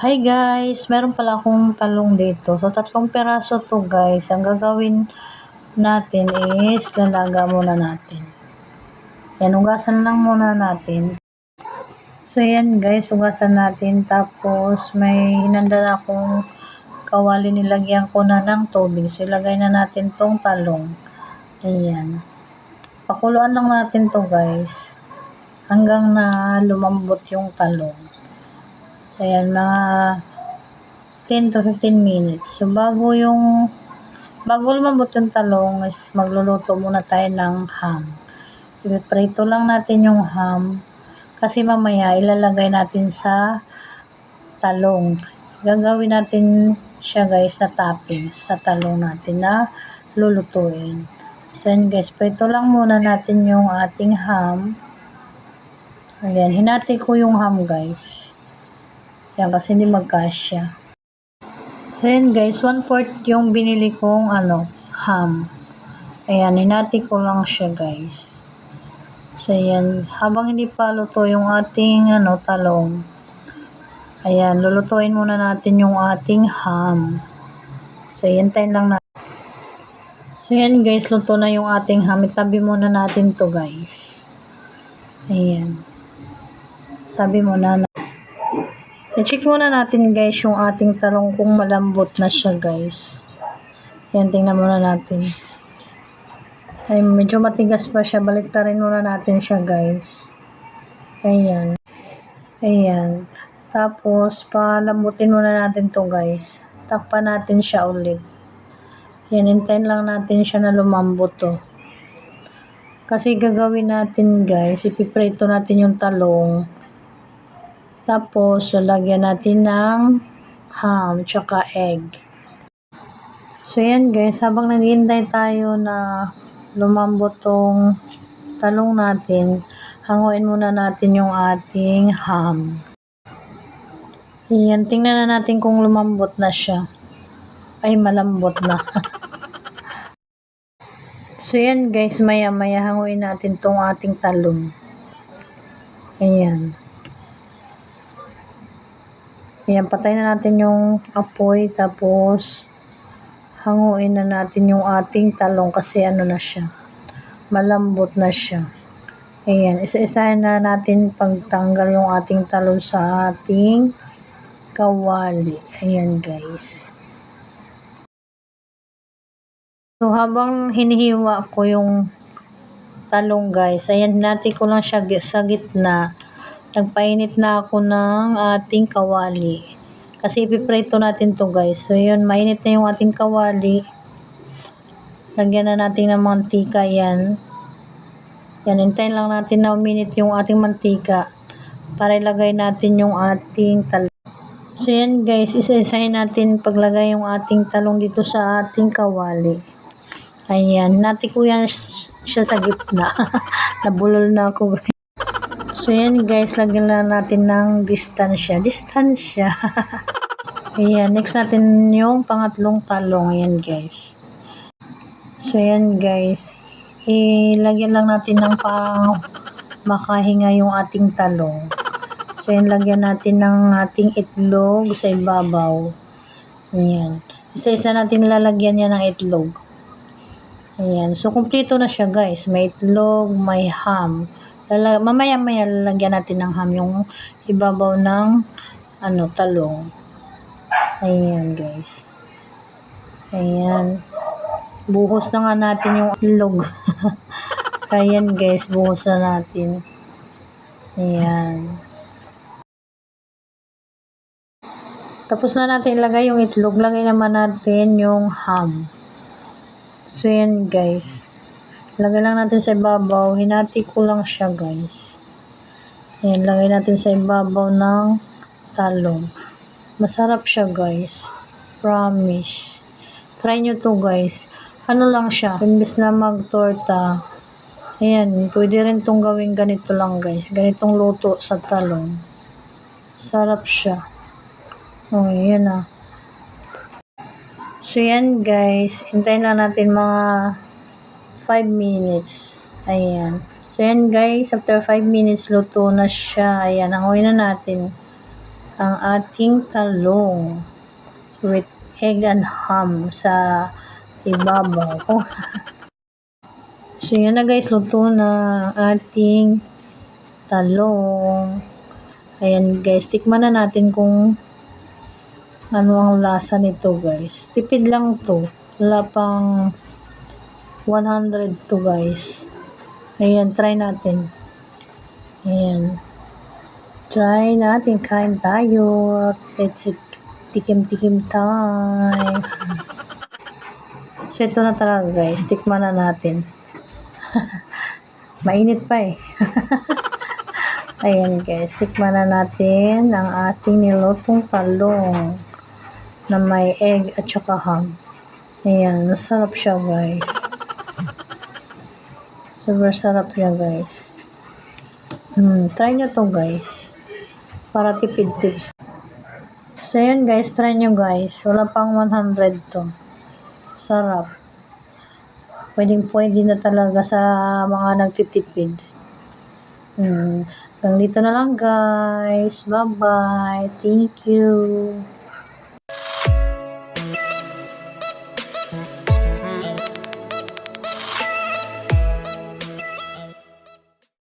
Hi guys, meron pala akong talong dito. So, 3 peraso to guys. Ang gagawin natin is lalaga muna natin. Yan, ugasan lang muna natin. So, yan guys, ugasan natin. Tapos, may hinanda na akong kawali, nilagyan ko na ng tubig. So, ilagay na natin tong talong. Ayan. Pakuluan lang natin to guys. Hanggang na lumambot yung talong. Ayan, mga 10 to 15 minutes. So, bago lumambot yung talong is magluluto muna tayo ng ham. Ipiprito lang natin yung ham kasi mamaya ilalagay natin sa talong. Gagawin natin siya guys na toppings sa talong natin na lulutuin. So, yan guys, prito lang muna natin yung ating ham. Ayan, hinati ko yung ham guys. Yan, kasi hindi magkasya. So, yan guys, 1/4 yung binili kong ham. Ayan, hinati ko lang siya guys. So, yan, habang hindi pa luto yung ating talong. Ayan, lulutuin muna natin yung ating ham. So, hintayin lang natin. So, yan guys, luto na yung ating ham. Itabi muna natin to guys. Ayan. Tabi muna na. I-check muna natin guys yung ating talong kung malambot na siya guys. Yan, tingnan muna natin. Ay, medyo matigas pa siya. Baliktarin muna natin siya guys. Ayan. Ayan. Tapos, palambutin muna natin to guys. Takpan natin siya ulit. Yan, hintayin lang natin siya na lumambot to. Kasi gagawin natin guys, ipiprito natin yung talong. Tapos, lalagyan natin ng ham, tsaka egg. So, yan guys, habang naghihintay tayo na lumambot tong talong natin, hanguin muna natin yung ating ham. Yan, tingnan na natin kung lumambot na siya. Ay, malambot na. So, yan guys, maya-maya hanguin natin tong ating talong. Ayan. Ayan, patay na natin yung apoy, tapos hanguin na natin yung ating talong kasi na siya, malambot na siya. Ayan, isa-isahin na natin pagtanggal yung ating talong sa ating kawali. Ayan guys. So, habang hinihiwa ko yung talong guys, ayan, hinati ko lang siya sa gitna. Nagpainit na ako ng ating kawali. Kasi ipiprito natin to guys. So, yun, mainit na yung ating kawali. Lagyan na natin ng mantika yan. Yan, hintayin lang natin na uminit yung ating mantika para ilagay natin yung ating talong. So, yan guys, isa-isahin natin paglagay yung ating talong dito sa ating kawali. Ayan, hinati ko yan siya sa gitna. Nabulol na ako guys. So, yan guys, lagyan na natin ng distansya. Ayan, next natin yung pangatlong talong. Ayan guys. So, yan guys. Ilagyan lang natin ng makahinga yung ating talong. So, yan, lagyan natin ng ating itlog sa ibabaw. Ayan. Isa-isa natin lalagyan yan ng itlog. Ayan. So, kumpleto na siya guys. May itlog, may ham. Mamaya-maya lalagyan natin ng ham yung ibabaw ng talong. Ayan guys. Ayan. Buhos na nga natin yung itlog. Ayan guys, buhos na natin. Ayan. Tapos na natin ilagay yung itlog. Lagay naman natin yung ham. So yan guys. Lagay lang natin sa ibabaw. Hinati ko lang siya guys. Ayan, lagay natin sa ibabaw ng talong. Masarap siya guys. Promise. Try nyo to guys. Ano lang siya. Imbis na mag-torta. Ayan, pwede rin tong gawin ganito lang guys. Ganitong luto sa talong. Sarap siya. Oh, yan ah. So yan guys. Hintayin lang natin mga 5 minutes. Ayan. So, yan guys. After 5 minutes, luto na siya. Ayan. Hanguin na natin. ang ating talong with egg and ham sa ibabaw. So, yan na guys, luto na ang ating talong. Ayan guys, tikman na natin kung ano ang lasa nito guys. Tipid lang to. Wala pang 100 to guys. Ayan, try natin. Ayan. Try natin, kain tayo. Let's tikim-tikim time. So, ito na talaga guys. Tikman na natin. Mainit pa eh. Ayan guys, tikman na natin ang ating nilutong talong na may egg at saka ham. Ayan, masarap siya guys. Super sarap siya guys. Try nyo to guys. Para tipid tips. So ayan guys, try nyo guys. Wala pang 100 to. Sarap. Pwede na talaga sa mga nagtitipid. Hanggang dito na lang guys. Bye-bye. Thank you.